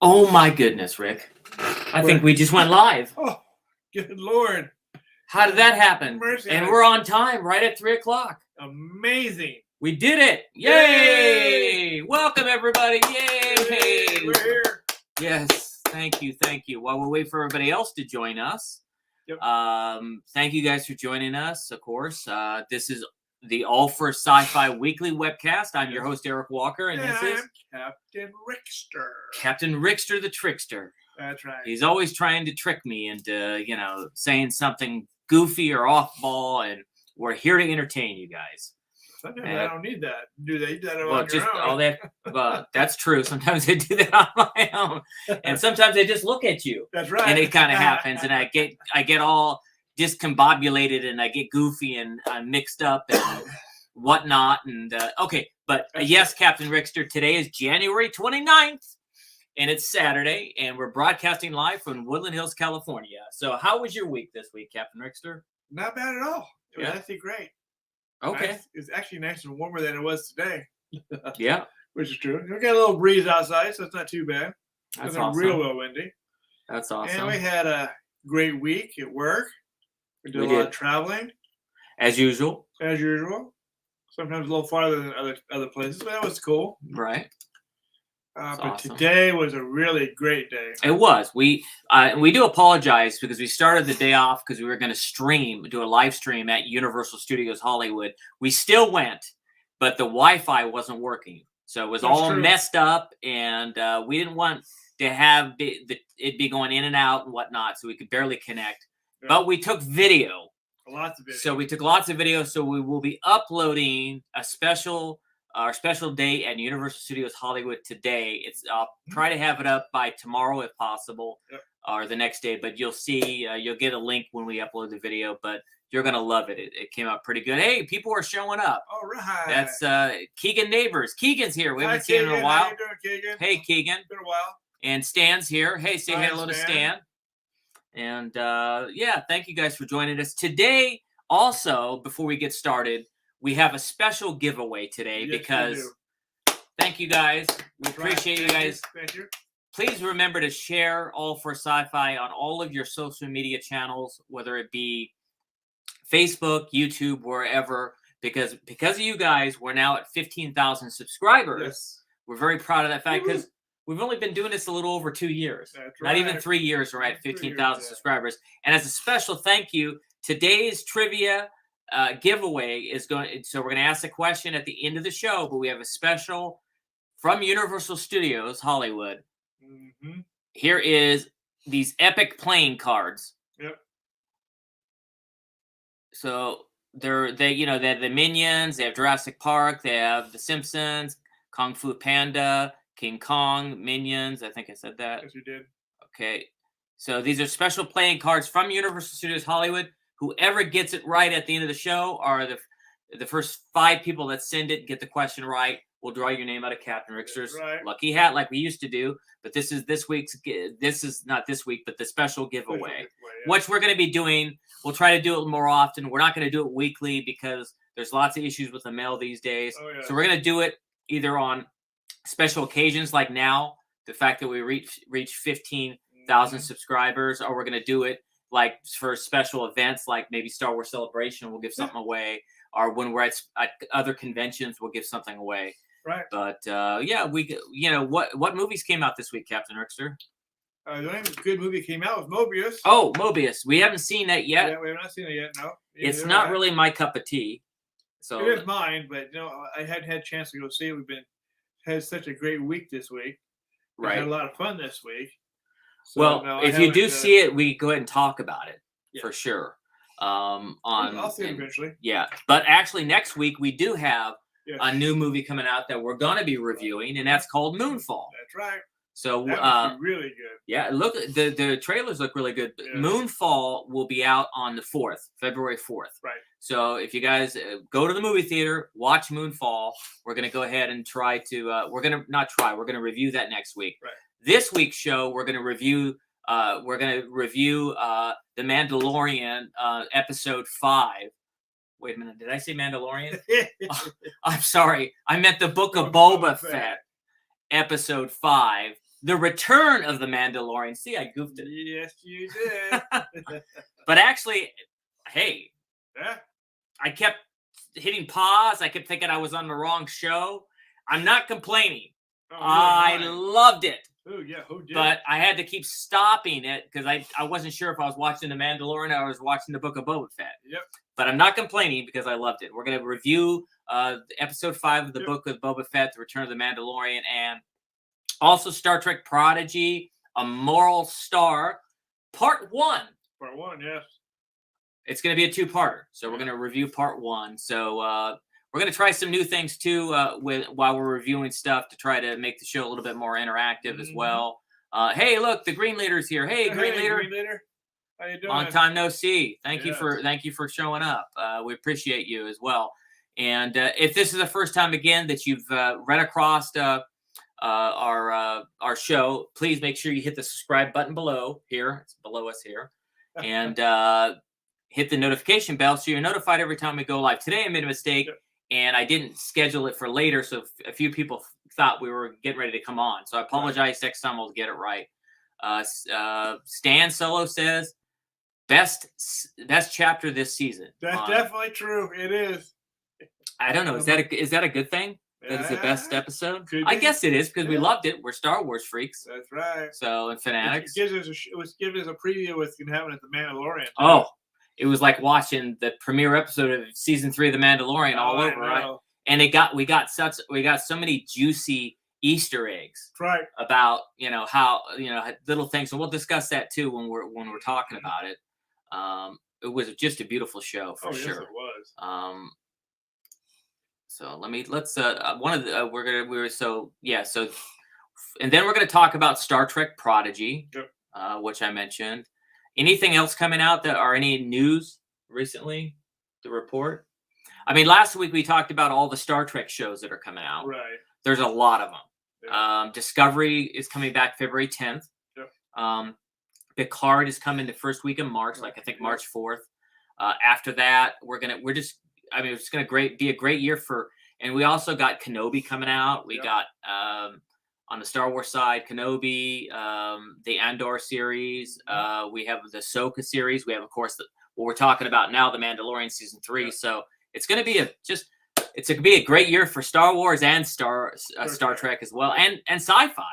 Oh my goodness, Rick. I think we just went live. Oh, good Lord. How did that happen? Mercy And on we're on time, right at 3 o'clock. Amazing. We did it. Yay! Welcome, everybody. Yay! We're here. Yes, thank you. While we wait for everybody else to join us, Yep. thank you guys for joining us, of course. This is the All for Sci-Fi Weekly webcast. I'm your host, Eric Walker, and this is Captain Rickster. Captain Rickster the Trickster. That's right. He's always trying to trick me into, saying something goofy or off-ball, and we're here to entertain you guys. Sometimes I don't need that. Do they do that on your own? All that. That's true. Sometimes I do that on my own, and sometimes I just look at you. That's right. And it kind of happens, and I get all discombobulated, and I get goofy and mixed up and whatnot. And okay, but yes, Captain Rickster. Today is January 29th. And it's Saturday, and we're broadcasting live from Woodland Hills, California. So how was your week this week, Captain Rickster? Not bad at all. It was actually great. Okay. Nice. It's actually nice and warmer than it was today. Yeah. Which is true. We got a little breeze outside, so it's not too bad. That's awesome. Real windy. That's awesome. And we had a great week at work. We did a lot of traveling. As usual. As usual. Sometimes a little farther than other places, but that was cool. Right. But awesome. Today was a really great day. It was. We do apologize because we started the day off because we were going to do a live stream at Universal Studios Hollywood. We still went, but the Wi-Fi wasn't working, so it was messed up, and we didn't want to have it be going in and out and whatnot, so we could barely connect. Yeah. But we took video. Lots of video. So we took lots of video. So we will be uploading our special day at Universal Studios Hollywood today. I'll try to have it up by tomorrow if possible, or the next day. But you'll see, you'll get a link when we upload the video. But you're gonna love it. It came out pretty good. Hey, people are showing up. All right. That's Keegan Neighbors. Keegan's here. We haven't seen him in a while. How you doing, Keegan? Hey, Keegan. Been a while. And Stan's here. Hey, say hello to Stan. And thank you guys for joining us today. Also, before we get started, we have a special giveaway today because thank you guys. We appreciate you guys. Thank you. Please remember to share All for Sci-Fi on all of your social media channels, whether it be Facebook, YouTube, wherever, because of you guys, we're now at 15,000 subscribers. Yes. We're very proud of that fact because we've only been doing this a little over 2 years. That's Not even 3 years, we're at 15,000 subscribers. And as a special thank you, today's trivia giveaway is going. So we're going to ask the question at the end of the show, but we have a special from Universal Studios Hollywood. Mm-hmm. Here is these epic playing cards. Yep. So they have the Minions, they have Jurassic Park, they have The Simpsons, Kung Fu Panda, King Kong, Minions. I think I said that. Yes, you did. Okay. So these are special playing cards from Universal Studios Hollywood. Whoever gets it right at the end of the show are the first 5 people that send it and get the question right. We'll draw your name out of Captain Rickster's lucky hat like we used to do. But this is not this week, but the special giveaway, which we're going to be doing. We'll try to do it more often. We're not going to do it weekly because there's lots of issues with the mail these days. Oh, yeah. So we're going to do it either on special occasions like now, the fact that we reach 15,000 subscribers, or we're going to do it like for special events, like maybe Star Wars Celebration, we'll give something away, or when we're at other conventions, we'll give something away. Right. But what movies came out this week, Captain Rickster? The only good movie came out was Mobius. Oh, Mobius. We haven't seen that yet. Yeah, we have not seen it yet. No. It's not really my cup of tea. So it is mine, but I hadn't had a chance to go see it. Had such a great week this week. Right. We had a lot of fun this week. So, if you do see it, we go ahead and talk about it for sure. I'll see it eventually. Yeah, but actually next week we do have a new movie coming out that we're going to be reviewing, and that's called Moonfall. That's right. So that be really good. Yeah, look, the trailers look really good. Yes. Moonfall will be out on the 4th, February 4th. Right. So if you guys go to the movie theater, watch Moonfall. We're going to go ahead and try to. We're going to review that next week. Right. This week's show, we're going to review. The Mandalorian episode 5. Wait a minute, did I say Mandalorian? I'm sorry, I meant the Book of Boba Fett, episode 5. The Return of the Mandalorian. See, I goofed it. Yes, you did. But actually, hey, Yeah. I kept hitting pause. I kept thinking I was on the wrong show. I'm not complaining. Oh, I yeah, loved it. oh yeah, who did? But I had to keep stopping it because I wasn't sure if I was watching The Mandalorian or I was watching the Book of Boba Fett. Yep. But I'm not complaining because I loved it. We're going to review episode 5 of the Book of Boba Fett, The Return of the Mandalorian, and also Star Trek Prodigy, A Moral Star, Part 1. Part 1, yes. It's going to be a 2-parter. So we're going to review Part 1. So we're going to try some new things too while we're reviewing stuff to try to make the show a little bit more interactive as well. Hey, look, the Green Leader's here. Hey, Green Leader. Green Leader. How you doing? Long time no see. Thank you for showing up. We appreciate you as well. And if this is the first time again that you've read across our show, please make sure you hit the subscribe button below here. It's below us here, and hit the notification bell so you're notified every time we go live. Today I made a mistake and I didn't schedule it for later, so a few people thought we were getting ready to come on. So I apologize. Next time I'll get it right. Stan Solo says best chapter this season. That's definitely true. It is. I don't know. Is that a good thing? That is the best episode? I guess it is because we loved it. We're Star Wars freaks. That's right. So, and fanatics. It was giving us a preview of what's going to happen at the Mandalorian. Oh, it was like watching the premiere episode of season 3 of the Mandalorian all over, right? And we got so many juicy Easter eggs, right? About how little things, and we'll discuss that too when we're talking about it. It was just a beautiful show for sure. Yes, it was. So and then we're gonna talk about Star Trek Prodigy, which I mentioned. Anything else coming out that are any news recently to report? I mean, last week we talked about all the Star Trek shows that are coming out. Right. There's a lot of them. Yeah. Discovery is coming back February 10th. Yep. Picard is coming the first week of March, like I think March 4th. After that, it's going to be a great year and we also got Kenobi coming out. We got on the Star Wars side, Kenobi, the Andor series. We have the Ahsoka series. We have, of course, what we're talking about now, the Mandalorian season 3. Yeah. So it's going to be a great year for Star Wars and Star Trek as well, and sci-fi.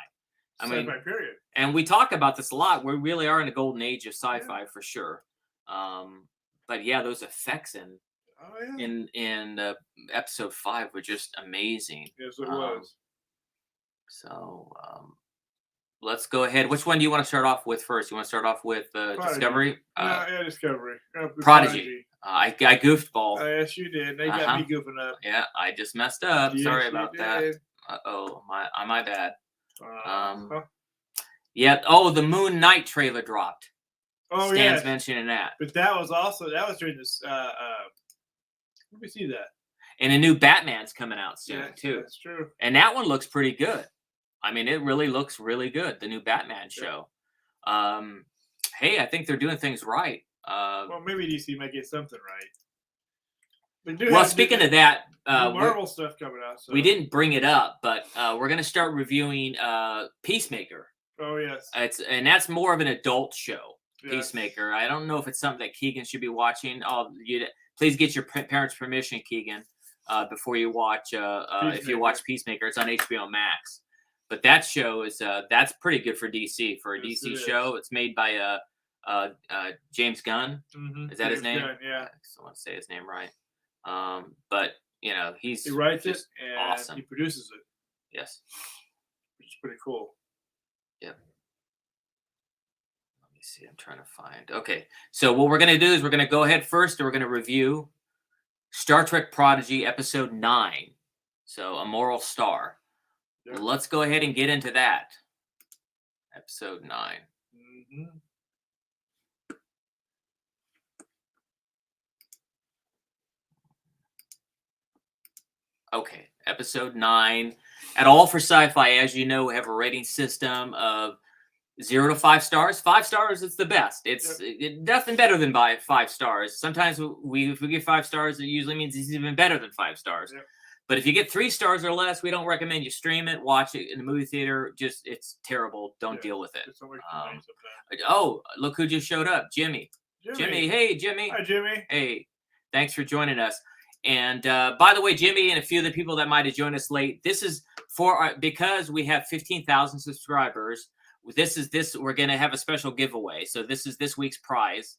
Sci-fi period. And we talk about this a lot. We really are in a golden age of sci-fi for sure. But yeah, those effects in episode 5 were just amazing. Yes, it was. So let's go ahead. Which one do you want to start off with first? You want to start off with Discovery? Discovery. Prodigy. I goofed ball. Yes, you did. They got me goofing up. Yeah, I just messed up. Yes, sorry about that. Uh-oh, my bad. Yeah. Oh, the Moon Knight trailer dropped. Oh, Stan's mentioning that. But that was during this. Let me see that. And a new Batman's coming out soon too. That's true. And that one looks pretty good. I mean, it really looks really good. The new Batman show. Hey, I think they're doing things right. Well, maybe DC might get something right. Well, speaking of that, Marvel stuff coming out. So. We didn't bring it up, but we're going to start reviewing Peacemaker. Oh yes. That's more of an adult show. Yes. Peacemaker. I don't know if it's something that Keegan should be watching. Please get your parents' permission, Keegan, before you watch. If you watch Peacemaker, it's on HBO Max. But that show that's pretty good for DC. For a DC show, it's made by James Gunn. Mm-hmm. Is that his name? Gunn, yeah. I want to say his name right. But he writes it and awesome. He produces it. Yes. Which is pretty cool. Yep. Let me see. I'm trying to find. Okay. So what we're going to do is we're going to go ahead first and we're going to review Star Trek Prodigy episode 9. So A Moral Star. Yep. Let's go ahead and get into that. Episode 9. Mm-hmm. Okay, episode 9. At All for Sci-Fi, as you know, we have a rating system of 0 to 5 stars. 5 stars, it's the best. It's nothing better than 5 stars. Sometimes if we give 5 stars, it usually means it's even better than 5 stars. Yep. But if you get 3 stars or less, we don't recommend you stream it, watch it in the movie theater. Just it's terrible. Don't deal with it. It's so much too many sometimes. Oh, look who just showed up, Jimmy. Jimmy, hey Jimmy. Hi, Jimmy. Hey, thanks for joining us. And by the way, Jimmy and a few of the people that might have joined us late, this is for because we have 15,000 subscribers. We're going to have a special giveaway. So this is this week's prize.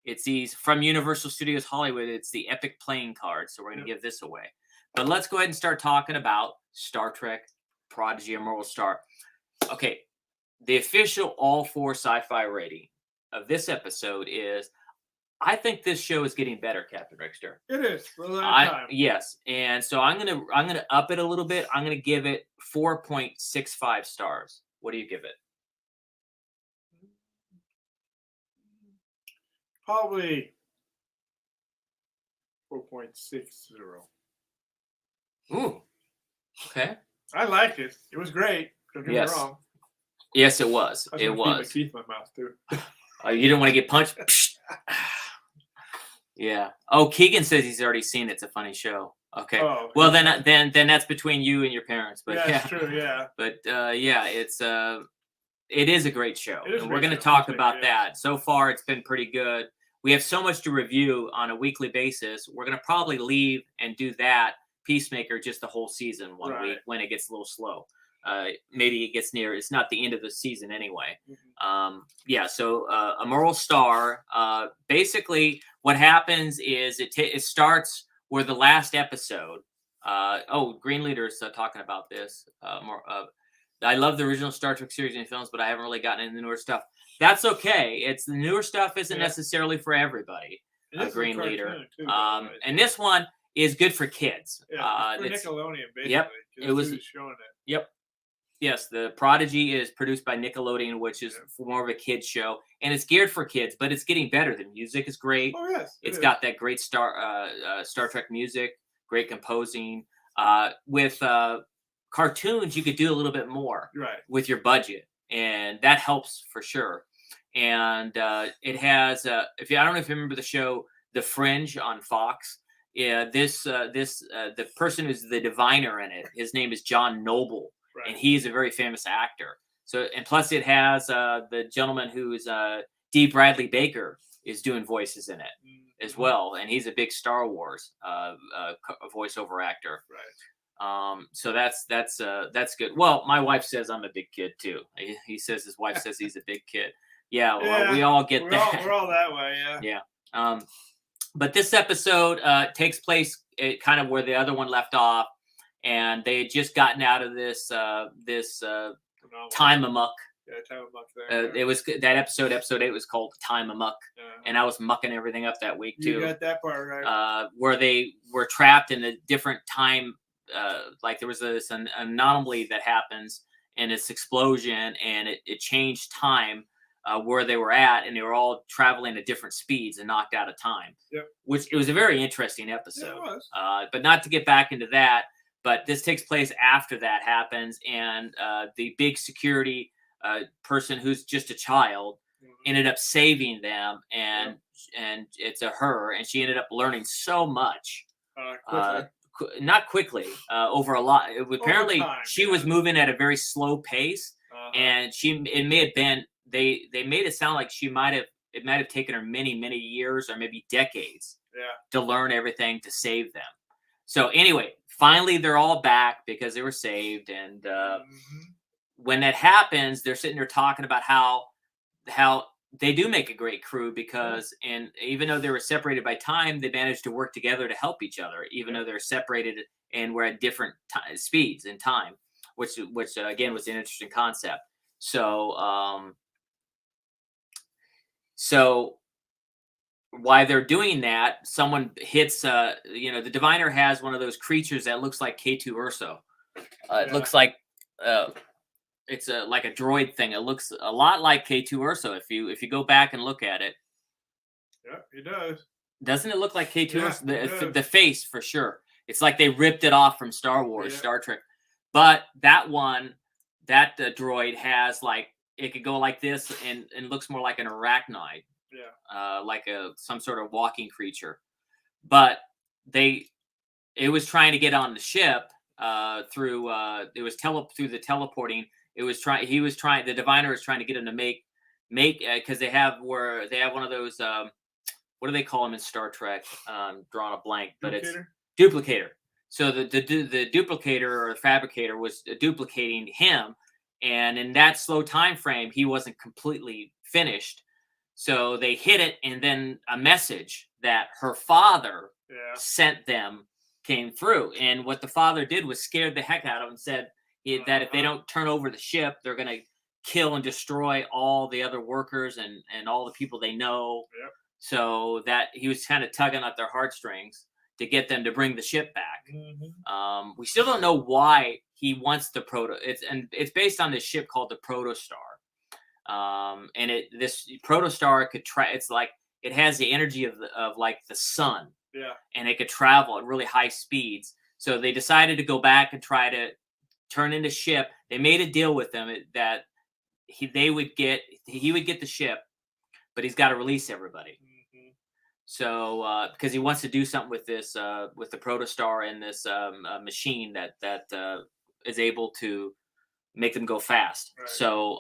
It's these from Universal Studios Hollywood. It's the Epic playing card. So we're going to give this away. But let's go ahead and start talking about Star Trek, Prodigy, Immortal Star. Okay, the official all 4 sci-fi rating of this episode is, I think this show is getting better, Captain Rickster. It is. For a long time. Yes, and so I'm gonna up it a little bit. I'm gonna give it 4.65 stars. What do you give it? Probably 4.60. Ooh, okay. I liked it. It was great. Don't get me wrong. Yes, it was. I It was gonna was. keep my teeth in my mouth too. You didn't want to get punched. Yeah. Oh, Keegan says he's already seen it. It's a funny show. Okay. Oh, Well, then that's between you and your parents. But yeah, yeah, it's true. Yeah. But yeah, it is a great show. It is a And we're great going to show. talk It's about good. that. So far, it's been pretty good. We have so much to review on a weekly basis. We're going to probably leave and do that Peacemaker just the whole season one Right. week when it gets a little slow. Maybe it gets near. It's not the end of the season anyway. Mhm. Yeah. So Immortal Star. Basically, what happens is it starts where the last episode. Green Leader's talking about this. I love the original Star Trek series and films, but I haven't really gotten into the newer stuff. That's okay. It's the newer stuff isn't necessarily for everybody. And this is a Green cartoon, Leader. too, by the way. And this one is good for kids. Yeah, it's it's- for Nickelodeon, basically. Yep, 'cause it that's was- who's showing it. Yep. Yes, the Prodigy is produced by Nickelodeon, which is more of a kids show, and it's geared for kids, but it's getting better. The music is great. Oh yes, It's got that great Star Trek music, great composing. With cartoons, you could do a little bit more right. with your budget, and that helps for sure. And it has, I don't know if you remember the show The Fringe on Fox. Yeah, the person who's the diviner in it, his name is John Noble, Right. and he's a very famous actor. So, and plus it has the gentleman who's D. Bradley Baker is doing voices in it as well, and he's a big Star Wars voiceover actor. Right. So that's good. Well, my wife says I'm a big kid too. He says his wife says he's a big kid. Yeah, well, we all get that. We're all that way, yeah. Yeah. But this episode takes place kind of where the other one left off, and they had just gotten out of this time amok. Yeah, time amok there. It was that episode 8 was called Time Amok, and I was mucking everything up that week too. You got that part right. Where they were trapped in a different time, like there was this an anomaly that happens and this explosion, and it changed time. Where they were at, and they were all traveling at different speeds and knocked out of time. Yep. Which it was a very interesting episode. Yeah, it was. But not to get back into that, but this takes place after that happens, and the big security person who's just a child ended up saving them, and it's her, and she ended up learning so much. Not quickly, over a lot. Apparently, time, she was moving at a very slow pace, and it may have been. They made it sound like it might have taken her many years or maybe decades to learn everything to save them. So anyway, finally they're all back because they were saved, and when that happens, they're sitting there talking about how they do make a great crew because and even though they were separated by time, they managed to work together to help each other, even though they're separated and we're at different speeds in time, which again was an interesting concept. So while they're doing that, someone hits, the diviner has one of those creatures that looks like K2 Urso. It looks like it's like a droid thing. It looks a lot like K2 Urso if you go back and look at it. Yeah, it does. Doesn't it look like K2 Yeah, Urso? The face for sure. It's like they ripped it off from Star Wars, Star Trek. But that droid has like, it could go like this and looks more like an arachnid. Yeah. Like some sort of walking creature. But it was trying to get on the ship through it was through the teleporting. He was trying. The diviner was trying to get him to make because they have one of those what do they call them in Star Trek? Drawing a blank, but it's duplicator. So the duplicator or the fabricator was duplicating him, and in that slow time frame, he wasn't completely finished. So they hit it, and then a message that her father sent them came through. And what the father did was scared the heck out of him and said that if they don't turn over the ship, they're going to kill and destroy all the other workers and all the people they know. Yep. So that he was kind of tugging at their heartstrings to get them to bring the ship back. Mm-hmm. We still don't know why he wants the it's based on this ship called the Protostar. And this Protostar could try. It's like it has the energy of like the sun. Yeah. And it could travel at really high speeds. So they decided to go back and try to turn into ship. They made a deal with them that he would get the ship, but he's got to release everybody. Mm-hmm. So because he wants to do something with this with the Protostar and this machine that is able to make them go fast. Right. So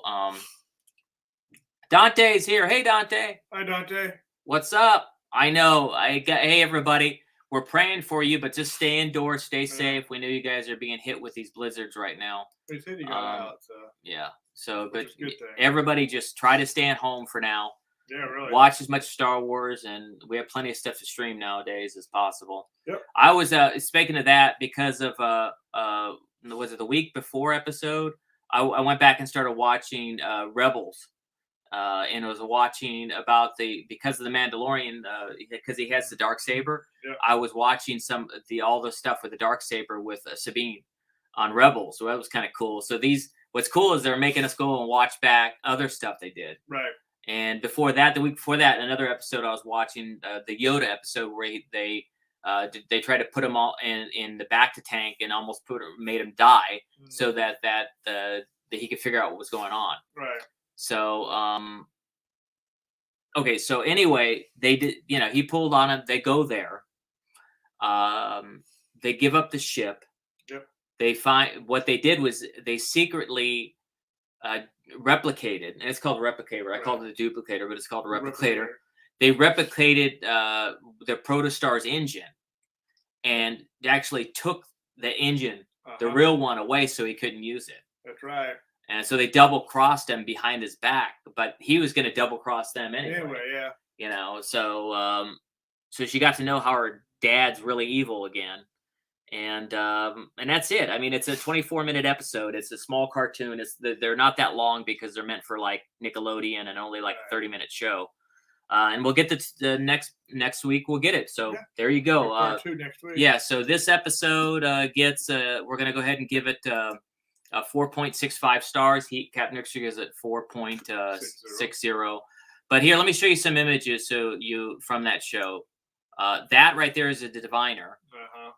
Dante's here. Hey Dante. Hi Dante. What's up? I know. Hey everybody. We're praying for you, but just stay indoors, stay safe. We know you guys are being hit with these blizzards right now. They said you got out, so yeah. So, but good thing. everybody just try to stay at home for now. Yeah, really. Watch as much Star Wars, and we have plenty of stuff to stream nowadays as possible. Yep. I was speaking of that because of was it the week before episode? I went back and started watching Rebels. And I was watching about because of the Mandalorian, because he has the Darksaber. Yeah. I was watching all the stuff with the Darksaber with Sabine on Rebels. So that was kind of cool. So what's cool is they're making us go and watch back other stuff they did. Right. And before that, the week before that, another episode I was watching, the Yoda episode where they tried to put him all in the bacta tank and almost made him die, so that he could figure out what was going on. Right. So, okay. So anyway, they did, he pulled on him. They go there. They give up the ship. Yep. They find what they did was they secretly replicated, and it's called a replicator. I called it a duplicator, but it's called a replicator. They replicated the Protostar's engine, and they actually took the engine, the real one, away so he couldn't use it. That's right. And so they double crossed him behind his back, but he was going to double cross them anyway. Yeah. So she got to know how her dad's really evil again, and that's it. I mean, it's a 24-minute episode. It's a small cartoon. They're not that long because they're meant for like Nickelodeon and only like a 30-minute show. And we'll get the next week. We'll get it. So there you go. Part 2 next week. Yeah. So this episode gets. We're gonna go ahead and give it 4.65 stars. Captain Nixon is at 4.60. But here, let me show you some images from that show. That right there is the diviner.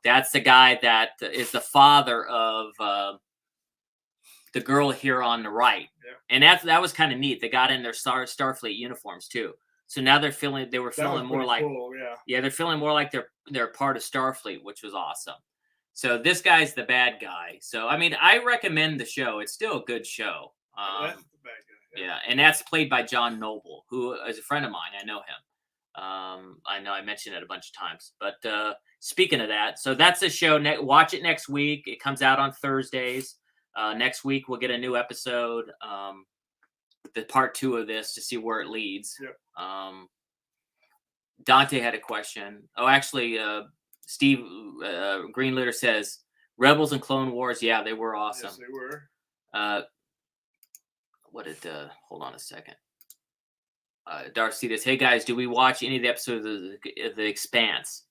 That's the guy that is the father of the girl here on the right. Yeah. And that was kind of neat. They got in their Starfleet uniforms too. So now they're feeling more like cool, they're feeling more like they're part of Starfleet, which was awesome. So this guy's the bad guy. So I mean, I recommend the show. It's still a good show. That's the bad guy. Yeah, and that's played by John Noble, who is a friend of mine. I know him. I know I mentioned it a bunch of times. But speaking of that, so that's the show. Watch it next week. It comes out on Thursdays. Next week we'll get a new episode. The part 2 of this to see where it leads. Yep. Dante had a question. Oh, actually, Steve Greenlitter says Rebels and Clone Wars. Yeah, they were awesome. Yes, they were. Hold on a second. Darcy says, hey guys, do we watch any of the episodes of the Expanse?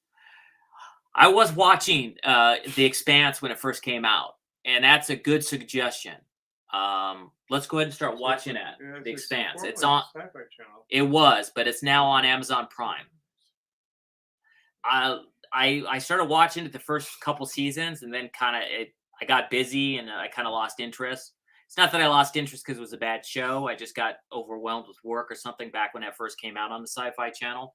I was watching the Expanse when it first came out, and that's a good suggestion. Let's go ahead and start watching it. Yeah, The Expanse. It's on on. Sci-Fi Channel. It was, but it's now on Amazon Prime. I started watching it the first couple seasons, and then I got busy and I kind of lost interest. It's not that I lost interest because it was a bad show. I just got overwhelmed with work or something back when it first came out on the Sci-Fi Channel.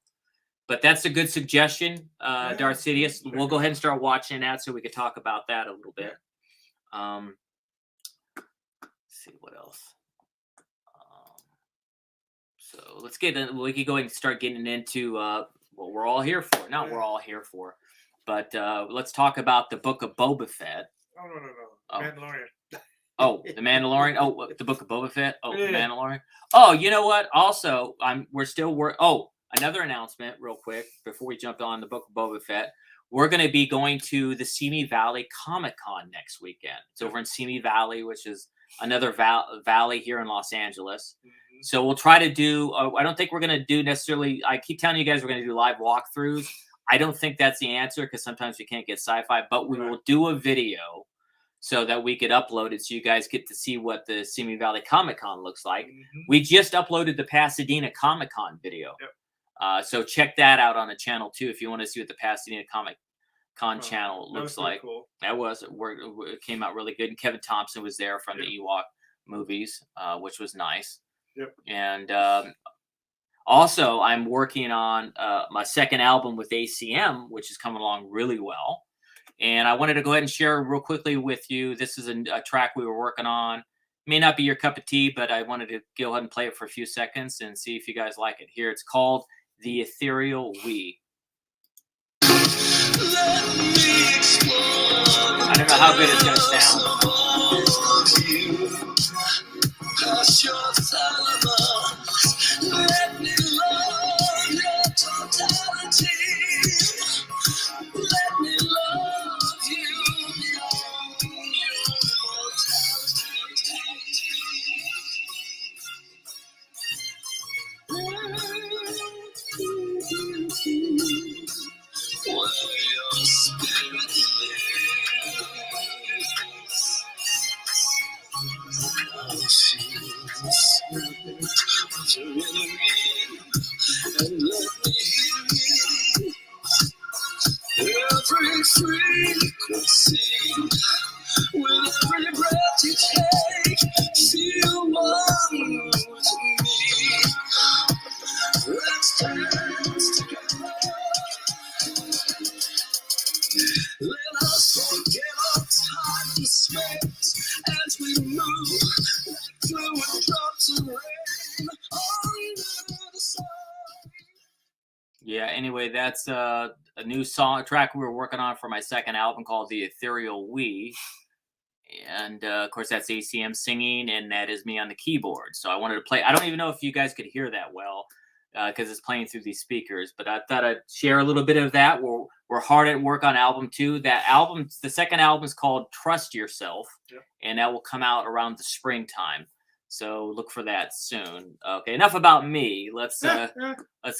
But that's a good suggestion, Darth Sidious. We'll go ahead and start watching that so we could talk about that a little bit. Let's see what else. So let's get in. We could go ahead and start getting into what we're all here for. Not we're all here for, but let's talk about the Book of Boba Fett. Oh, no. Mandalorian. Oh, the Mandalorian. Oh, the Book of Boba Fett. Oh, Yeah. the Mandalorian. Oh, you know what? Also, another announcement, real quick, before we jump on the Book of Boba Fett. We're going to be going to the Simi Valley Comic-Con next weekend. It's over in Simi Valley, which is another valley here in Los Angeles. Mm-hmm. So we'll try to do. I don't think we're going to do necessarily. I keep telling you guys we're going to do live walkthroughs. I don't think that's the answer because sometimes we can't get sci-fi, but we will do a video so that we could upload it so you guys get to see what the Simi Valley Comic-Con looks like. Mm-hmm. We just uploaded the Pasadena Comic-Con video. Yep. So check that out on the channel too if you want to see what the Pasadena Comic-Con channel looks like. Cool. It came out really good. And Kevin Thompson was there from the Ewok movies, which was nice. Yep. And also, I'm working on my second album with ACM, which is coming along really well. And I wanted to go ahead and share real quickly with you. This is a track we were working on. May not be your cup of tea, but I wanted to go ahead and play it for a few seconds and see if you guys like it. Here, it's called The Ethereal We. I don't know how good it's going to sound. Let me love your totality. Let me love you beyond your mortality. Where your spirit and let me hear every frequency. With every breath you take, feel one with me. Let's dance together. Let us forget our time and space as we move like fluid drops of rain under the sun. Yeah, anyway, that's a new track we were working on for my second album called The Ethereal We. And, of course, that's ACM singing, and that is me on the keyboard. So I wanted to play. I don't even know if you guys could hear that well because it's playing through these speakers. But I thought I'd share a little bit of that. We're hard at work on album 2. That album, the second album is called Trust Yourself, and that will come out around the springtime. So look for that soon. Okay, enough about me. Let's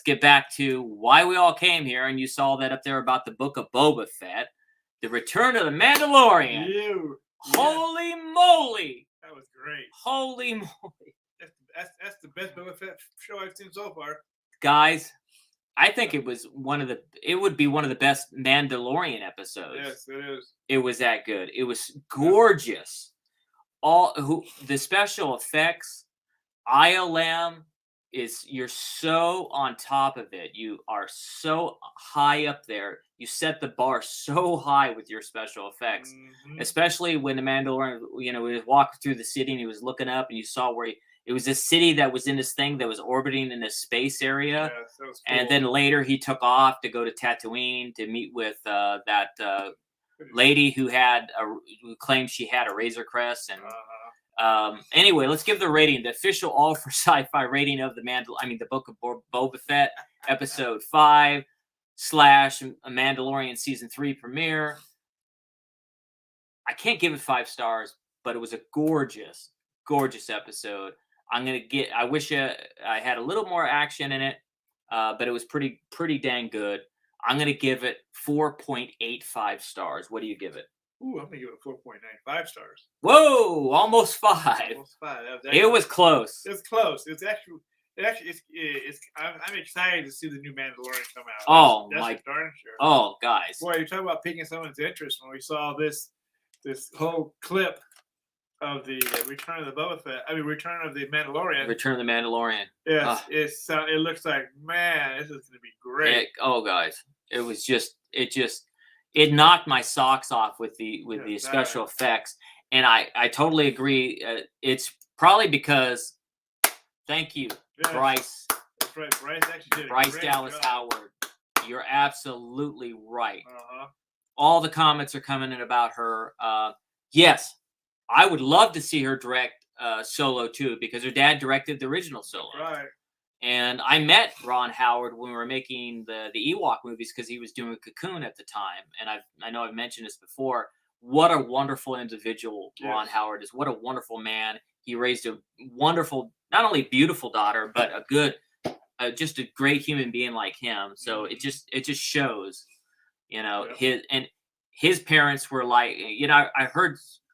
get back to why we all came here. And you saw that up there about the Book of Boba Fett, the Return of the Mandalorian. Ew. Holy moly! That was great. Holy moly! That's the best Boba Fett show I've seen so far. Guys, I think it would be one of the best Mandalorian episodes. Yes, it is. It was that good. It was gorgeous. The special effects, ILM you're so on top of it. You are so high up there. You set the bar so high with your special effects, especially when the Mandalorian, he was walking through the city and he was looking up and you saw where it was a city that was in this thing that was orbiting in this space area. Yes, that was cool. And then later he took off to go to Tatooine to meet with that lady who claimed she had a Razor Crest. And anyway, let's give the rating. The official All for Sci-Fi rating of the Book of Boba Fett, Episode 5 / Mandalorian Season 3 premiere. I can't give it 5 stars, but it was a gorgeous, gorgeous episode. I wish I had a little more action in it, but it was pretty dang good. I'm going to give it 4.85 stars. What do you give it? Ooh, I'm going to give it 4.95 stars. Whoa, almost 5. Almost 5. It was close. It's close. I'm excited to see the new Mandalorian come out. That's for darn sure. Oh, guys. Boy, you're talking about piquing someone's interest when we saw this whole clip of the Return of the Boba Fett. I mean, Return of the Mandalorian. Return of the Mandalorian. Yes, it looks like, man, this is gonna be great. Guys, it knocked my socks off with the special effects, and I totally agree. It's probably because, thank you, Yes, Bryce. that's right. Bryce actually did a Bryce great Dallas job. Howard. You're absolutely right. Uh-huh. All the comments are coming in about her. Yes, I would love to see her direct Solo too, because her dad directed the original Solo. Right. And I met Ron Howard when we were making the Ewok movies, because he was doing Cocoon at the time. And I know I've mentioned this before. What a wonderful individual Ron Howard is. What a wonderful man. He raised a wonderful, not only beautiful daughter, but a good, just a great human being like him. So it just shows, his parents were like,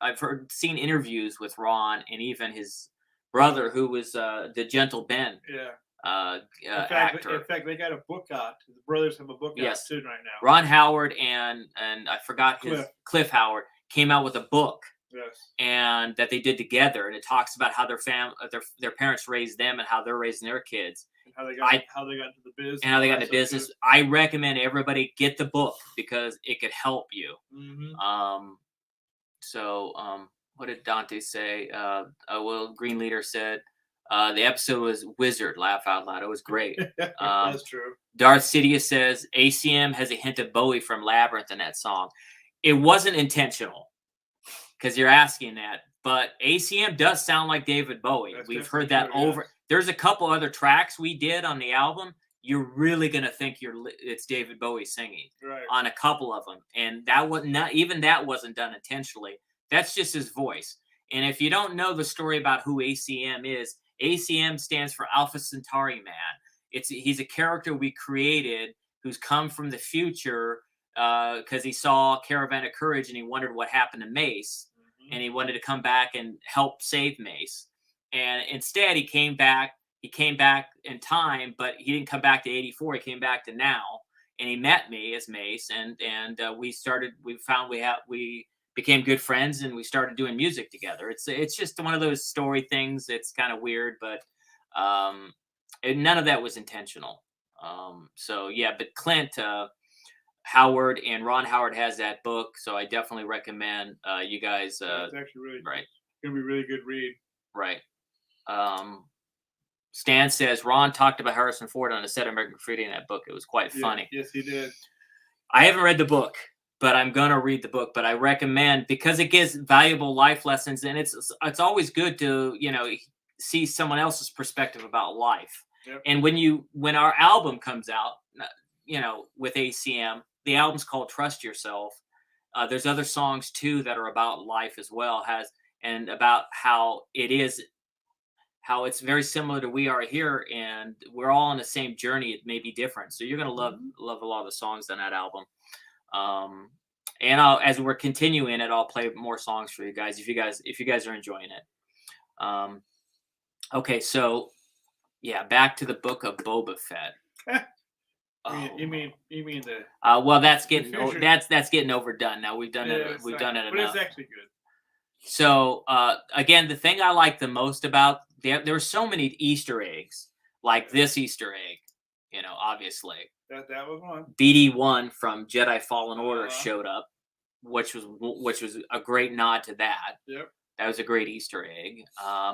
I've seen interviews with Ron and even his brother, who was the Gentle Ben. Actor. In fact, they got a book out. The brothers have a book out too right now. Ron Howard and I forgot Cliff Howard came out with a book. Yes. And that they did together, and it talks about how their parents raised them and how they're raising their kids. And how they got into the business. And how they got into business. I recommend everybody get the book, because it could help you. Mm-hmm. What did Dante say? Green Leader said, the episode was wizard, laugh out loud. It was great. That's true. Darth Sidious says ACM has a hint of Bowie from Labyrinth in that song. It wasn't intentional, because you're asking that, but ACM does sound like David Bowie. We've heard that over. There's a couple other tracks we did on the album. You're really gonna think it's David Bowie singing on a couple of them, and that wasn't done intentionally. That's just his voice. And if you don't know the story about who ACM is, ACM stands for Alpha Centauri Man. He's a character we created who's come from the future because he saw Caravan of Courage and he wondered what happened to Mace, and he wanted to come back and help save Mace. And instead, he came back. He came back in time, but he didn't come back to 84. He came back to now, and he met me as Mace, and we became good friends, and we started doing music together. It's just one of those story things. It's kind of weird, but none of that was intentional. But Clint Howard and Ron Howard has that book, so I definitely recommend you guys. It's actually really right. It's gonna be a really good read. Right. Stan says Ron talked about Harrison Ford on a set of American Graffiti in that book. It was quite funny. Yes, he did. I haven't read the book, but I'm gonna read the book. But I recommend, because it gives valuable life lessons, and it's always good to see someone else's perspective about life. Yep. And when our album comes out, with ACM, the album's called Trust Yourself. There's other songs too that are about life as well, and about how it's very similar to We Are Here, and we're all on the same journey. It may be different, so you're gonna love a lot of the songs on that album. And as we're continuing it, I'll play more songs for you guys if you guys are enjoying it. Okay, so back to the book of Boba Fett. You mean the? Well, that's getting that's getting overdone now. We've done it. We've done it enough. But it's actually good. So again, the thing I like the most about there were so many Easter eggs, like this Easter egg. Obviously that was one. BD-1 from Jedi Fallen Order showed up, which was a great nod to that. Yep. That was a great Easter egg.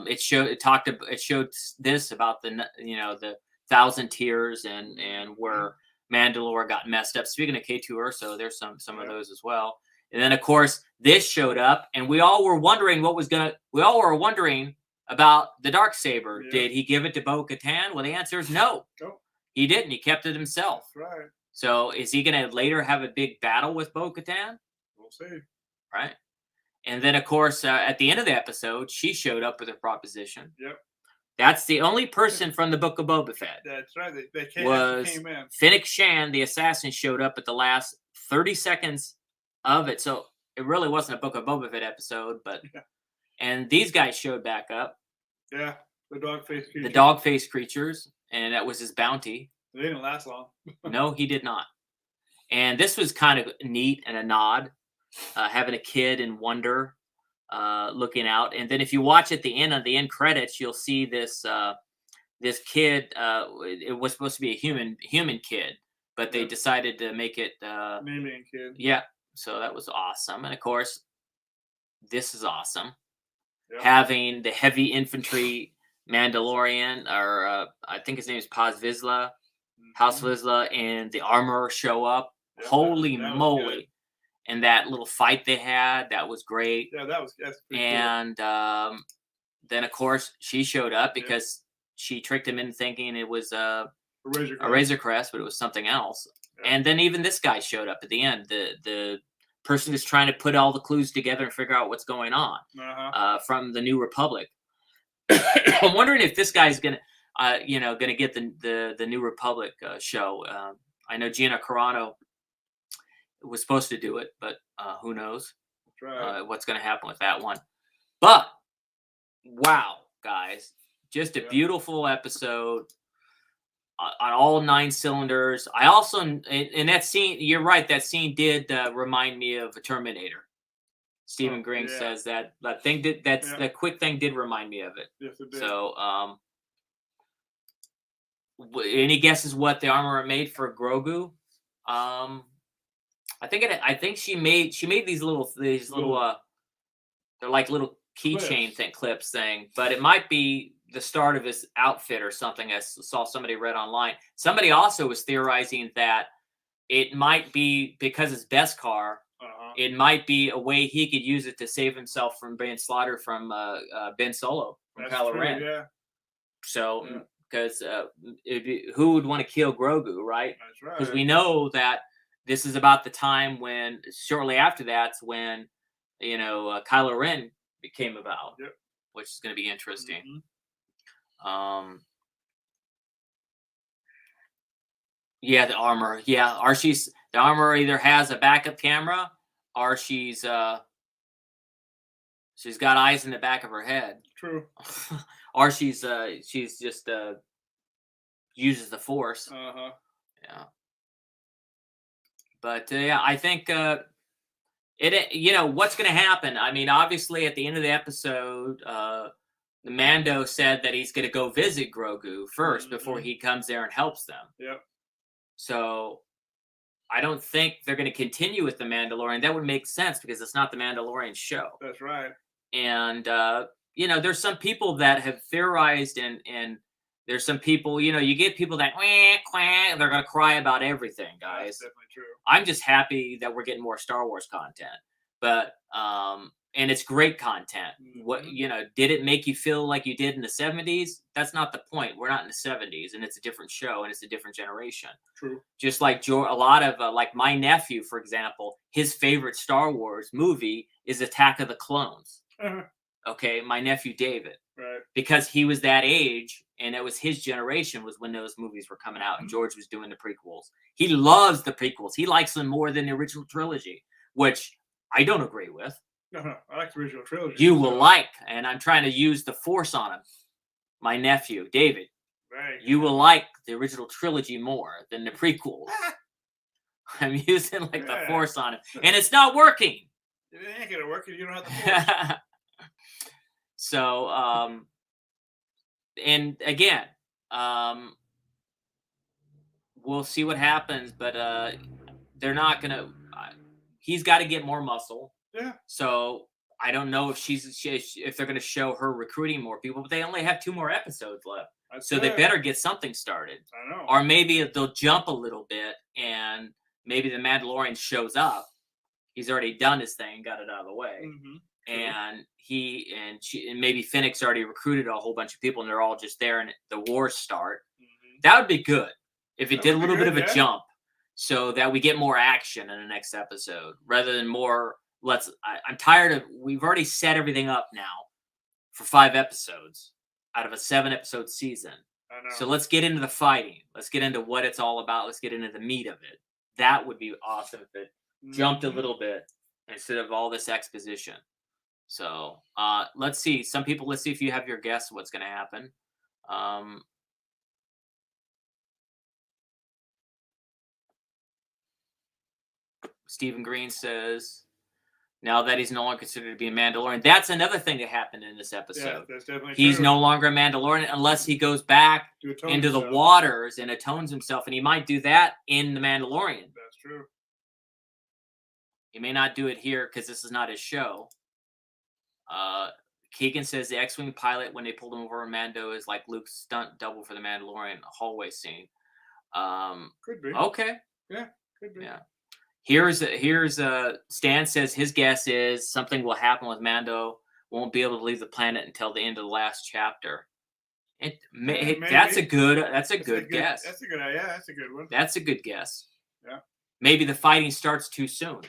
It showed this about the 1,000 Tears and where Mandalore got messed up. Speaking of K2 Urso, there's some of those as well. And then of course this showed up, and we all were wondering about the Darksaber. Yeah. Did he give it to Bo-Katan? Well, the answer is no. Nope. He didn't. He kept it himself. That's right. So is he going to later have a big battle with Bo-Katan? We'll see. Right. And then of course at the end of the episode, she showed up with her proposition. Yep. That's the only person from the Book of Boba Fett. That's right. They came in. Fennec Shan, the assassin, showed up at the last 30 seconds of it. So it really wasn't a Book of Boba Fett episode, but and these guys showed back up. Yeah, the dog-faced creatures. The dog-faced creatures, and that was his bounty. They didn't last long. No, he did not. And this was kind of neat and a nod, having a kid in wonder. looking out. And then if you watch at the end, on the end credits, you'll see this kid. It was supposed to be a human kid, but they decided to make it Alien kid. yeah. So that was awesome. And of course, this is awesome. Yep. Having the heavy infantry Mandalorian, or I think his name is Paz Vizsla, House Vizsla, and the armorer show up. Yep, Holy that was moly! good. And that little fight they had, that was great. Yeah, that's pretty cool. And then of course she showed up because she tricked him into thinking it was a Razor Crest, but it was something else. Yeah. And then even this guy showed up at the end. The person who's trying to put all the clues together and figure out what's going on from the New Republic. I'm wondering if this guy's gonna get the New Republic show. I know Gina Carano was supposed to do it, but who knows what's going to happen with that one. But wow, guys, just a beautiful episode on all 9 cylinders. I also, in that scene, you're right, that scene did remind me of a Terminator. Stephen Green says that thing did that quick thing did remind me of it. Yes, it did. So any guesses what the armorer made for Grogu? I think she made these little they're like little keychain clips thing, but it might be the start of his outfit or something. I saw somebody read online. Somebody also was theorizing that it might be because it's Beskar. It might be a way he could use it to save himself from being slaughtered from Ben Solo from Kylo Ren. Yeah. So, because who would want to kill Grogu, right? That's right. Because we know that this is about the time when, shortly after that's when, Kylo Ren came about, which is going to be interesting. Yeah, the armor. Yeah, the armor either has a backup camera or she's got eyes in the back of her head. True. Or she's just uses the Force. Yeah. But I think what's going to happen. I mean, obviously, at the end of the episode, the Mando said that he's going to go visit Grogu first before he comes there and helps them. Yep. So I don't think they're going to continue with the Mandalorian. That would make sense because it's not the Mandalorian show. That's right. And there's some people that have theorized, and there's some people, you get people that they're going to cry about everything, guys. That's definitely true. I'm just happy that we're getting more Star Wars content, but and it's great content. What did it make you feel like you did in the 70s? That's not the point. We're not in the 70s, and it's a different show, and it's a different generation. True. Just like a lot of like my nephew, for example, his favorite Star Wars movie is Attack of the Clones. Okay, my nephew David. Right. Because he was that age, and it was his generation was when those movies were coming out, and George was doing the prequels. He loves the prequels. He likes them more than the original trilogy, which I don't agree with. No, I like the original trilogy. You will like, and I'm trying to use the Force on him. My nephew, David. Right. You will like the original trilogy more than the prequels. I'm using the Force on him, and it's not working. It ain't gonna work if you don't have the Force. So, and again, we'll see what happens, but they're not gonna. He's got to get more muscle. Yeah. So I don't know if if they're going to show her recruiting more people, but they only have 2 more episodes left. So they better get something started. I know. Or maybe they'll jump a little bit, and maybe the Mandalorian shows up. He's already done his thing, got it out of the way. And and maybe Phoenix already recruited a whole bunch of people, and they're all just there, and the wars start. That would be good if it did a little bit of a jump, so that we get more action in the next episode rather than more. I'm tired of. We've already set everything up now for 5 episodes out of a 7-episode season. I know. So let's get into the fighting. Let's get into what it's all about. Let's get into the meat of it. That would be awesome if it jumped a little bit instead of all this exposition. So let's see. Let's see if you have your guess what's going to happen. Stephen Green says Now that he's no longer considered to be a Mandalorian. That's another thing that happened in this Yeah, episode. that's definitely He's true. no longer a Mandalorian unless he goes back To atone into the himself. waters and atones himself, and he might do that in the Mandalorian. That's true. He may not do it here because this is not his show. Keegan says the X-Wing pilot, when they pulled him over Mando, is like Luke's stunt double for the Mandalorian hallway scene. Could be. Okay. Yeah, could be. Yeah. Here's Stan says his guess is something will happen with Mando. Won't be able to leave the planet until the end of the last chapter. That's a good guess. That's a good. Yeah, that's a good one. That's a good guess. Yeah. Maybe the fighting starts too soon,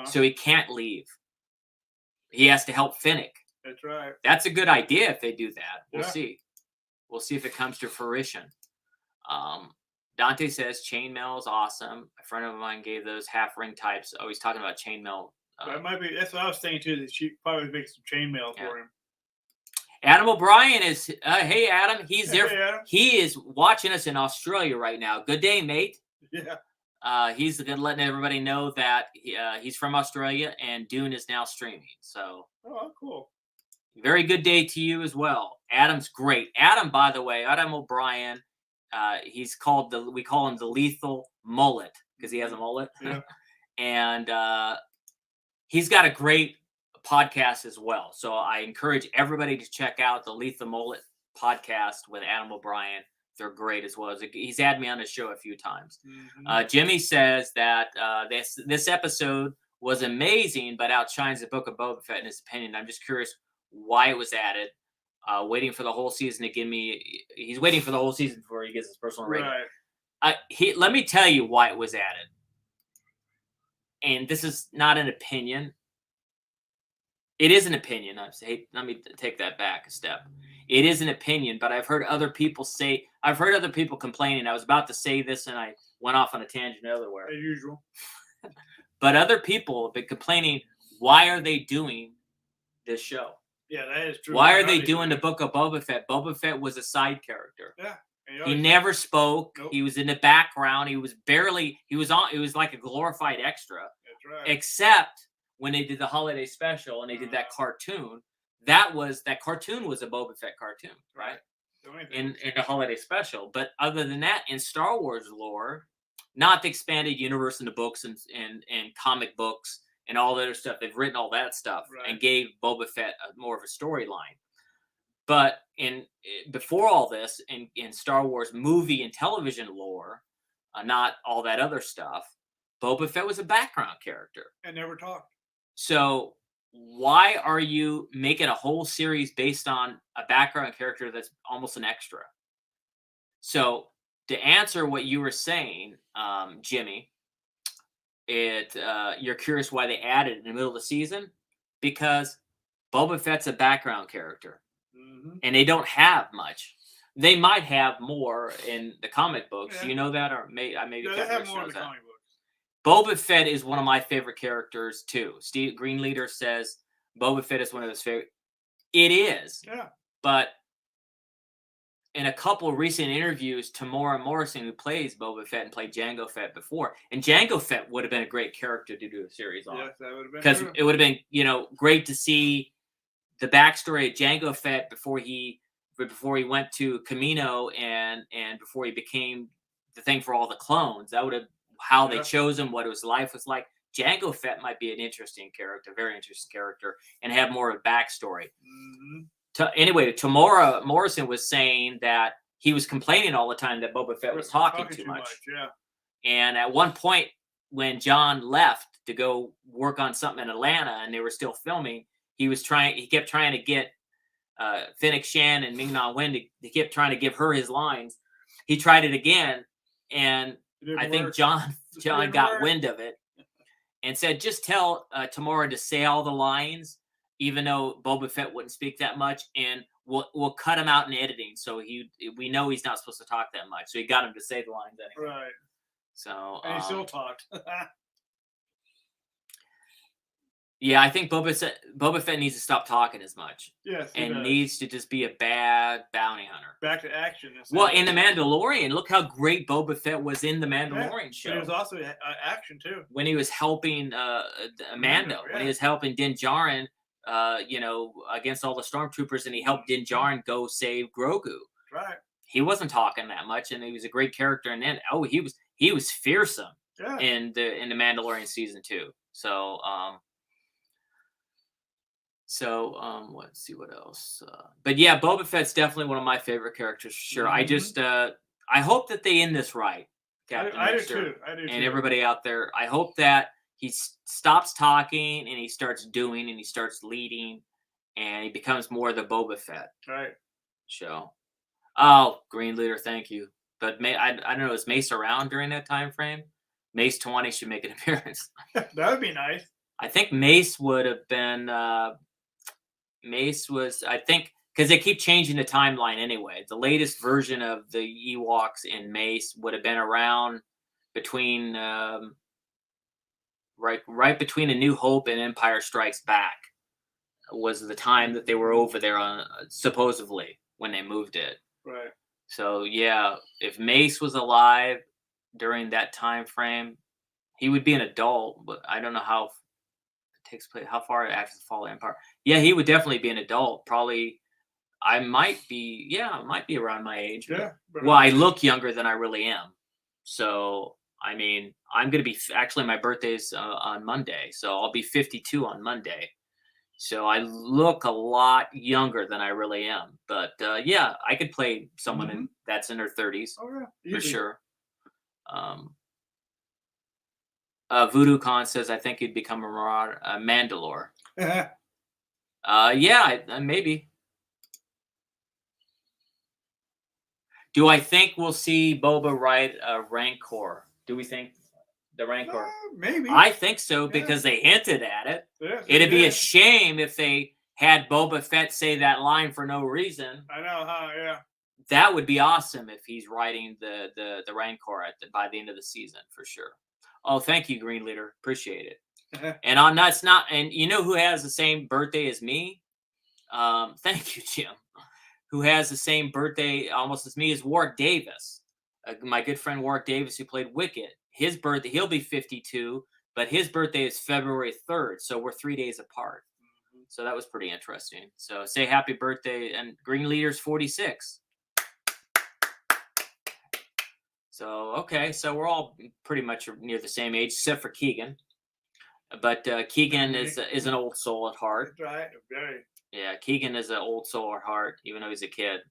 so he can't leave. He has to help Finnick. That's right. That's a good idea if they do that. We'll Yeah. see. We'll see if it comes to fruition. Dante says chainmail is awesome. A friend of mine gave those half ring types. Oh, he's talking about chainmail. That might be. That's what I was thinking too. That she probably makes some chainmail for him. Adam O'Brien is. Hey, Adam. He's there. Hey, Adam. He is watching us in Australia right now. Good day, mate. Yeah. He's letting everybody know that he's from Australia and Dune is now streaming. So. Oh, cool. Very good day to you as well. Adam's great. Adam, by the way, Adam O'Brien. He's called we call him the lethal mullet because he has a mullet. Yeah. And he's got a great podcast as well. So I encourage everybody to check out the Lethal Mullet podcast with Adam O'Brien. They're great as well. He's had me on his show a few times. Mm-hmm. Jimmy says that this episode was amazing, but outshines the Book of Boba Fett in his opinion. I'm just curious why it was added. Waiting for the whole season to give me. He's waiting for the whole season before he gets his personal rating. Right. Let me tell you why it was added. And this is not an opinion. It is an opinion. Let me take that back a step. It is an opinion, but I've heard other people complaining. I was about to say this and I went off on a tangent elsewhere. As usual. But other people have been complaining, why are they doing this show? Yeah, that is true. Why are they doing the Book of Boba Fett? Boba Fett was a side character. Yeah. He never spoke. Nope. He was in the background. He was like a glorified extra. That's right. Except when they did the holiday special and they did that cartoon. That cartoon was a Boba Fett cartoon, right? In the holiday special. But other than that, in Star Wars lore, not the expanded universe in the books and comic books and all the other stuff. They've written all that stuff and gave Boba Fett more of a storyline. But before all this, in Star Wars movie and television lore, not all that other stuff, Boba Fett was a background character. And never talked. So why are you making a whole series based on a background character that's almost an extra? So to answer what you were saying, Jimmy, you're curious why they added it in the middle of the season? Because Boba Fett's a background character. Mm-hmm. And they don't have much. They might have more in the comic books. Yeah. You know that, or maybe they have more in the comic books. Boba Fett is one of my favorite characters too. Steve Greenleader says Boba Fett is one of his favorite. It is. Yeah. But in a couple of recent interviews, Tamora Morrison, who plays Boba Fett and played Jango Fett before, and Jango Fett would have been a great character to do a series on. Yes, that would have been. Because it would have been, great to see the backstory of Jango Fett before he went to Camino and before he became the thing for all the clones. That would have how they chose him, what his life was like. Jango Fett might be an interesting character, very interesting character, and have more of a backstory. Mm-hmm. Anyway, Tamora Morrison was saying that he was complaining all the time that Boba Fett was talking too much. Yeah. And at one point, when John left to go work on something in Atlanta and they were still filming, he kept trying to get Fennec Shan and Ming-Na Wen, he kept trying to give her his lines. He tried it again, and I think John got wind of it and said, just tell Tamora to say all the lines, even though Boba Fett wouldn't speak that much, and we'll cut him out in editing. So we know he's not supposed to talk that much. So he got him to say the lines anyway. Right. So and he still talked. Yeah, I think Boba Fett needs to stop talking as much Yes, he and does. needs to just be a bad bounty hunter. Back to action. Well, in The Mandalorian, look how great Boba Fett was in the Yeah, Mandalorian but show. it was also action too. When he was helping Mando, when he yeah. was helping Din Djarin, against all the stormtroopers, and he helped Din Djarin go save Grogu. Right. He wasn't talking that much, and he was a great character. And then, he was fearsome Yeah. in the Mandalorian season 2. So, let's see what else. But yeah, Boba Fett's definitely one of my favorite characters for sure. I just I hope that they end this right, Captain I do Mixer, too. I do and too. everybody out there. I hope that he stops talking and he starts doing and he starts leading, and he becomes more the Boba Fett Right. show. Oh, Green Leader, thank you. But I don't know, is Mace around during that time frame? Mace 20 should make an appearance. That would be nice. I think Mace would have been. Mace was, I think, because they keep changing the timeline anyway. The latest version of the Ewoks in Mace would have been around between right between A New Hope and Empire Strikes Back was the time that they were over there on supposedly when they moved it. Right. So yeah, if Mace was alive during that time frame, he would be an adult, but I don't know how takes place, how far after the fall of Empire. Yeah, he would definitely be an adult. Probably, I might be around my age. Yeah. Well, I look younger than I really am. So, I mean, I'm going to be, actually, my birthday's on Monday. So I'll be 52 on Monday. So I look a lot younger than I really am. But yeah, I could play someone that's in their 30s for sure. Voodoo Khan says, I think he'd become a Mandalore. Yeah, maybe. Do I think we'll see Boba ride a Rancor? Do we think the Rancor? Maybe. I think so because they hinted at it. Yes, It'd be a shame if they had Boba Fett say that line for no reason. I know, huh? Yeah. That would be awesome if he's riding the Rancor by the end of the season for sure. Oh, thank you, Green Leader. Appreciate it. And and you know who has the same birthday as me? Thank you, Jim. Who has the same birthday almost as me is Warwick Davis. My good friend Warwick Davis, who played Wicket. His birthday, he'll be 52, but his birthday is February 3rd. So we're 3 days apart. So that was pretty interesting. So say happy birthday. And Green Leader's 46. So, okay. So we're all pretty much near the same age, except for Keegan. But Keegan is an old soul at heart. That's right. Very. Yeah, Keegan is an old soul at heart, even though he's a kid.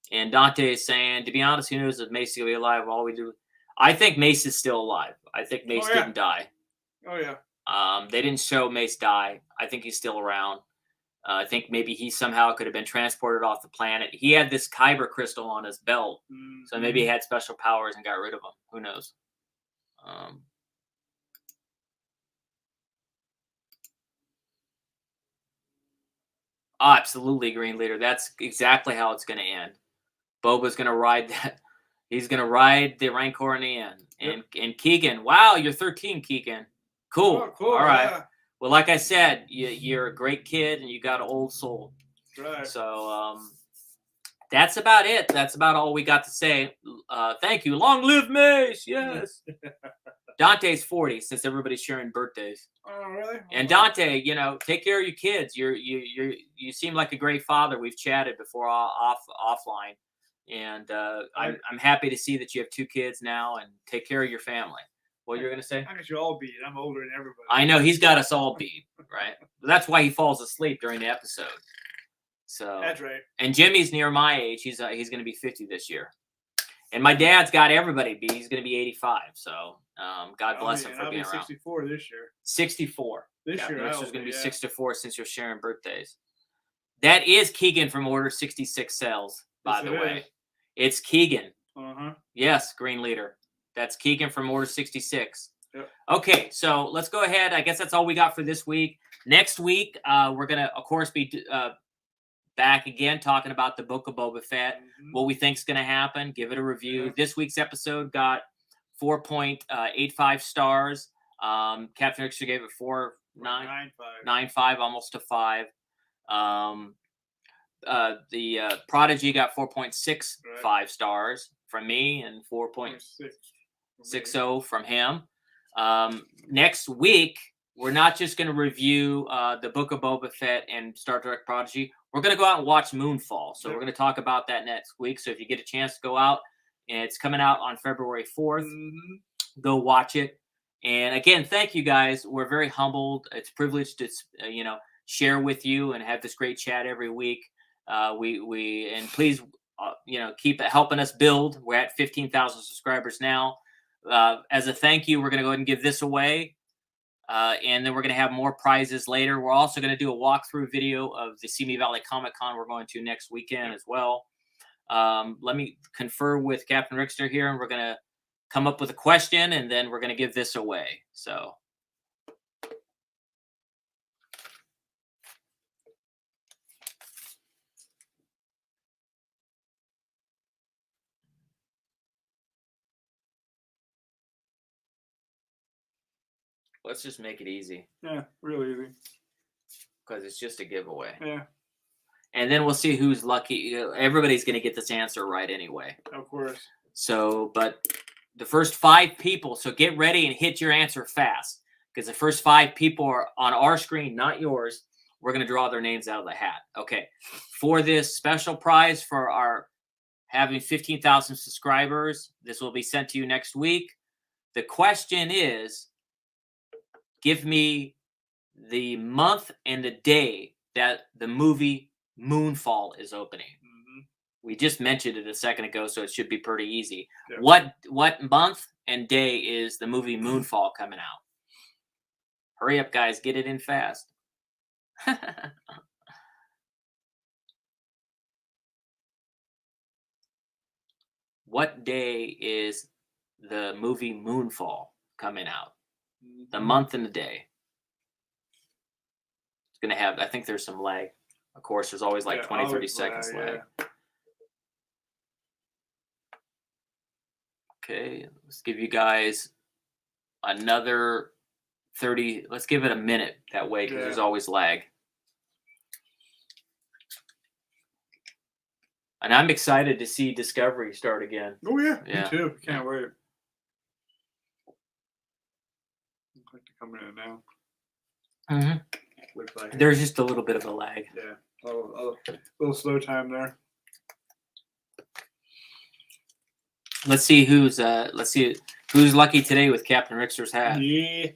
And Dante is saying, to be honest, who knows if Mace is going to be alive? All we do, I think Mace is still alive. I think Mace didn't die. Oh yeah. They didn't show Mace die. I think he's still around. I think maybe he somehow could have been transported off the planet. He had this Kyber crystal on his belt, so maybe he had special powers and got rid of them. Who knows? Oh, absolutely, Green Leader. That's exactly how it's going to end. Boba's going to ride that. He's going to ride the Rancor in the end. And Keegan, wow, you're 13, Keegan. Cool. Oh, cool. All right. Yeah. Well, like I said, you're a great kid and you got an old soul. Right. So that's about it. That's about all we got to say. Thank you. Long live Mace. Yes. Dante's 40 since everybody's sharing birthdays. Oh, really? And Dante, take care of your kids. You seem like a great father. We've chatted before offline, and I'm happy to see that you have 2 kids now and take care of your family. What you're gonna say? I got you all beat. I'm older than everybody. I know he's got us all beat, right? That's why he falls asleep during the episode. So that's right. And Jimmy's near my age. He's gonna be 50 this year, and my dad's got everybody beat. He's gonna be 85. So God bless him for being around. 64 this year. 64. This year, This is going to be 64 since you're sharing birthdays. That is Keegan from Order 66 Cells, by the way. It's Keegan. Yes, Green Leader. That's Keegan from Order 66. Yep. Okay, so let's go ahead. I guess that's all we got for this week. Next week, we're going to, of course, be back again talking about the Book of Boba Fett, what we think is going to happen, give it a review. This week's episode got 4.85 stars Captain Richter gave it 4.9, 9.5. 9.5, almost a 5. The Prodigy got 4.65 stars from me and 4.60 from him. Next week, we're not just going to review the Book of Boba Fett and Star Trek Prodigy. We're going to go out and watch Moonfall. So we're going to talk about that next week. So if you get a chance to go out, and it's coming out on February 4th, go watch it. And again, thank you guys. We're very humbled. It's a privilege to share with you and have this great chat every week. We and please keep helping us build. We're at 15,000 subscribers now. As a thank you, we're going to go ahead and give this away. And then we're going to have more prizes later. We're also going to do a walkthrough video of the Simi Valley Comic Con we're going to next weekend as well. Let me confer with Captain Richter here, and we're going to come up with a question, and then we're going to give this away. So. Let's just make it easy. Yeah, really easy. Because it's just a giveaway. Yeah. And then we'll see who's lucky. Everybody's going to get this answer right anyway. Of course. So, but the first 5 people, so get ready and hit your answer fast. Because the first 5 people are on our screen, not yours. We're going to draw their names out of the hat. Okay. For this special prize for our having 15,000 subscribers, this will be sent to you next week. The question is, give me the month and the day that the movie Moonfall is opening. We just mentioned it a second ago, so it should be pretty easy. Yeah. What month and day is the movie Moonfall coming out? Hurry up, guys. Get it in fast. What day is the movie Moonfall coming out? The month and the day. It's going to have, I think there's some lag. Of course, there's always like 20, 30 seconds lag. Okay, let's give you guys another 30. Let's give it a minute that way because there's always lag. And I'm excited to see Discovery start again. Oh, yeah. Me too. Can't wait. Looks like they're coming in now. Looks like there's just a little bit of a lag. Yeah. A little slow time there. Let's see who's lucky today with Captain Richter's hat. Yeah.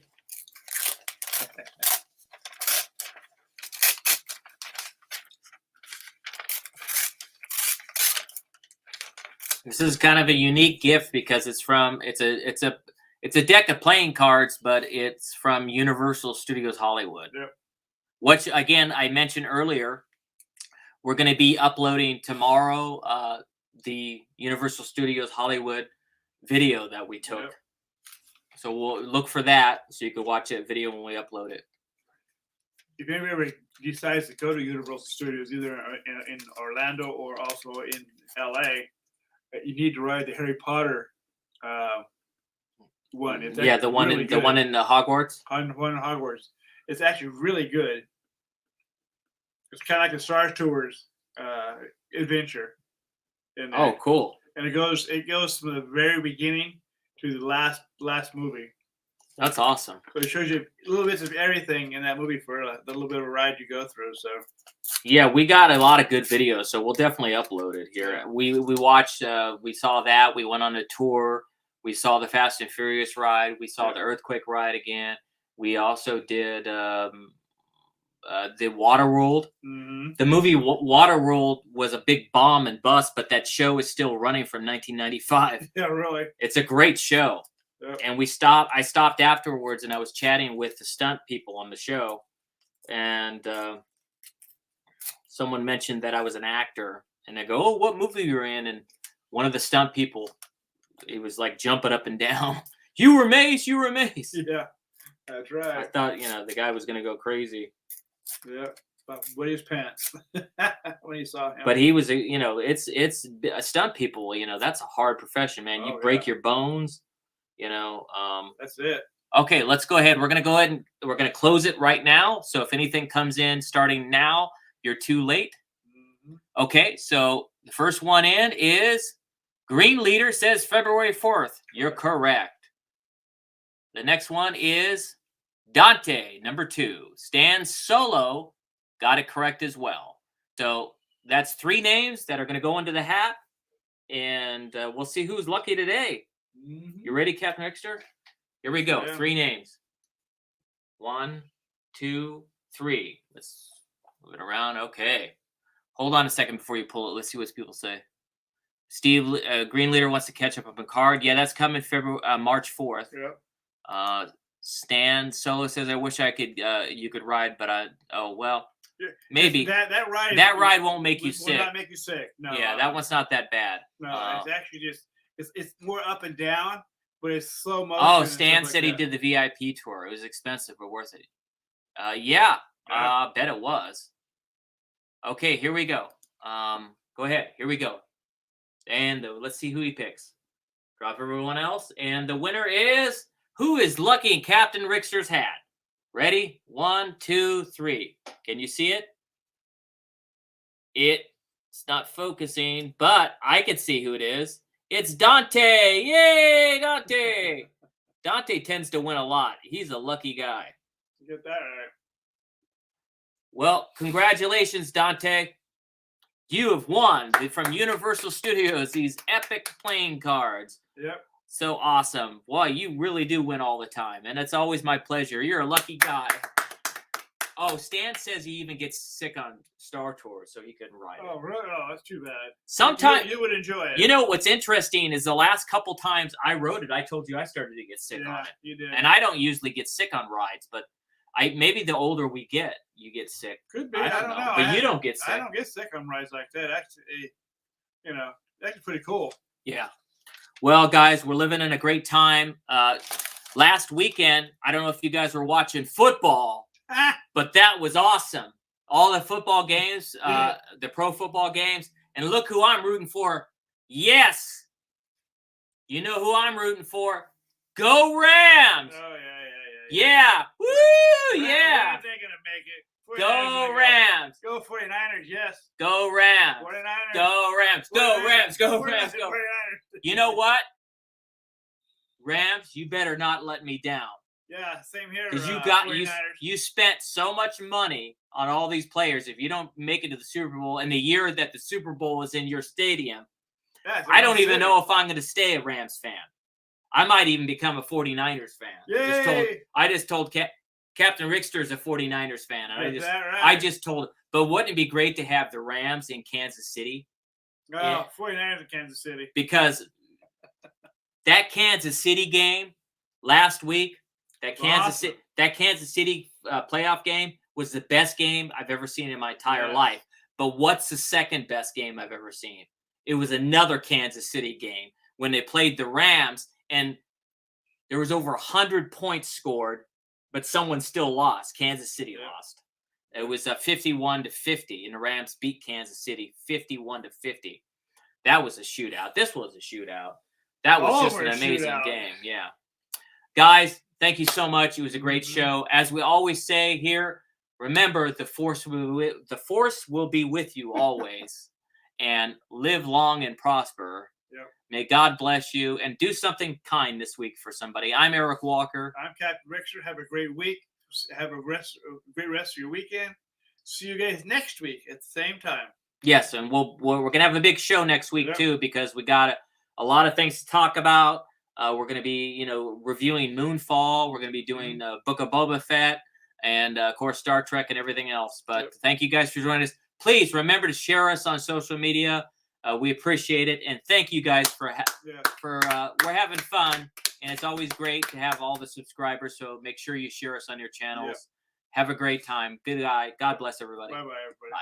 This is kind of a unique gift because it's a deck of playing cards, but it's from Universal Studios Hollywood. Yep. Which again I mentioned earlier, we're going to be uploading tomorrow the Universal Studios Hollywood video that we took. Yep. So we'll look for that so you can watch that video when we upload it. If anybody decides to go to Universal Studios, either in Orlando or also in LA, you need to ride the Harry Potter one. It's the one really in one in Hogwarts. One in Hogwarts. It's actually really good. It's kind of like the Star Tours adventure. Oh, cool! And it goes from the very beginning to the last movie. That's awesome. So it shows you little bits of everything in that movie for the little bit of a ride you go through. So yeah, we got a lot of good videos, so we'll definitely upload it here. Yeah. We watched, we saw that. We went on a tour. We saw the Fast and Furious ride. We saw the Earthquake ride again. We also did the Waterworld. The movie Waterworld was a big bomb and bust, but that show is still running from 1995. Yeah, really. It's a great show. Yep. And I stopped afterwards and I was chatting with the stunt people on the show. And someone mentioned that I was an actor. And I go, oh, what movie you're in? And one of the stunt people, he was like jumping up and down. You were Mace, you were Mace. Yeah, that's right. I thought, the guy was going to go crazy. Yeah, about his pants when he saw him. But he was, it's stunt people, that's a hard profession, man. You break your bones. That's it. Okay, let's go ahead. We're going to go ahead and we're going to close it right now. So if anything comes in starting now, you're too late. Okay, so the first one in is Green Leader says February 4th. You're correct. The next one is Dante, number 2. Stan Solo got it correct as well. So that's 3 names that are going to go into the hat, and we'll see who's lucky today. You ready, Captain Rickster? Here we go. 3 names. 1, 2, 3. Let's move it around. Okay. Hold on a second before you pull it. Let's see what people say. Steve, Green Leader wants to catch up on Picard. Yeah, that's coming March 4th. Yep. Stan Solo says, "I wish I could. You could ride, but maybe that ride won't make you sick. Will not make you sick. No. Yeah, that one's not that bad. No, it's actually just it's more up and down, but it's slow motion. Oh, Stan said he did the VIP tour. It was expensive, but worth it. Yeah. Bet it was. Okay, here we go. Go ahead. Here we go. And let's see who he picks. Drop everyone else. And the winner is, who is lucky in Captain Rickster's hat? Ready? 1, 2, 3. Can you see it? It's not focusing, but I can see who it is. It's Dante. Yay, Dante. Dante tends to win a lot. He's a lucky guy. You get that right. Well, congratulations, Dante. You have won from Universal Studios these epic playing cards. Yep. So awesome. Boy, you really do win all the time, and it's always my pleasure. You're a lucky guy. Oh, Stan says he even gets sick on Star Tours, so he couldn't ride it. Oh, really? Oh, that's too bad. Sometimes you would enjoy it. You know what's interesting is the last couple times I rode it, I told you I started to get sick on it. You did. And I don't usually get sick on rides, but maybe the older we get, you get sick. Could be. I don't know. But you don't get sick. I don't get sick on rides like that. Actually, that's pretty cool. Yeah. Well, guys, we're living in a great time. Last weekend, I don't know if you guys were watching football, but that was awesome. All the football games, the pro football games, and look who I'm rooting for. Yes. You know who I'm rooting for? Go Rams. Oh, yeah. Woo, yeah. They're going to make it. Go Rams. Go 49ers, yes. Go Rams. 49ers. Go Rams. Go Rams. Go Rams. Go. 49ers. You know what? Rams, you better not let me down. Yeah, same here. Because you spent so much money on all these players. If you don't make it to the Super Bowl in the year that the Super Bowl is in your stadium, I don't even know if I'm going to stay a Rams fan. I might even become a 49ers fan. Yay! I just told Captain Rickster is a 49ers fan. And Is that right? I just told him. But wouldn't it be great to have the Rams in Kansas City? Oh, Yeah. 49ers in Kansas City. Because that Kansas City game last week, that Kansas City playoff game was the best game I've ever seen in my entire life. But what's the second best game I've ever seen? It was another Kansas City game when they played the Rams, and there was over 100 points scored, but someone still lost. Kansas City lost. It was 51-50, and the Rams beat Kansas City 51-50. That was a shootout. This was a shootout. That was just an amazing game. Yeah. Guys, thank you so much. It was a great show. As we always say here, remember the force will be with you always. And live long and prosper. Yep. May God bless you, and do something kind this week for somebody. I'm Eric Walker. I'm Captain Rickster. Have a great week. Have a great rest of your weekend. See you guys next week at the same time. Yes, and we're gonna have a big show next week too, because we got a lot of things to talk about. We're gonna be, reviewing Moonfall. We're gonna be doing Book of Boba Fett, and of course Star Trek and everything else. But thank you guys for joining us. Please remember to share us on social media. We appreciate it, and thank you guys for we're having fun, and it's always great to have all the subscribers. So make sure you share us on your channels. Have a great time. Good night. God bless everybody. Bye, everybody. Bye.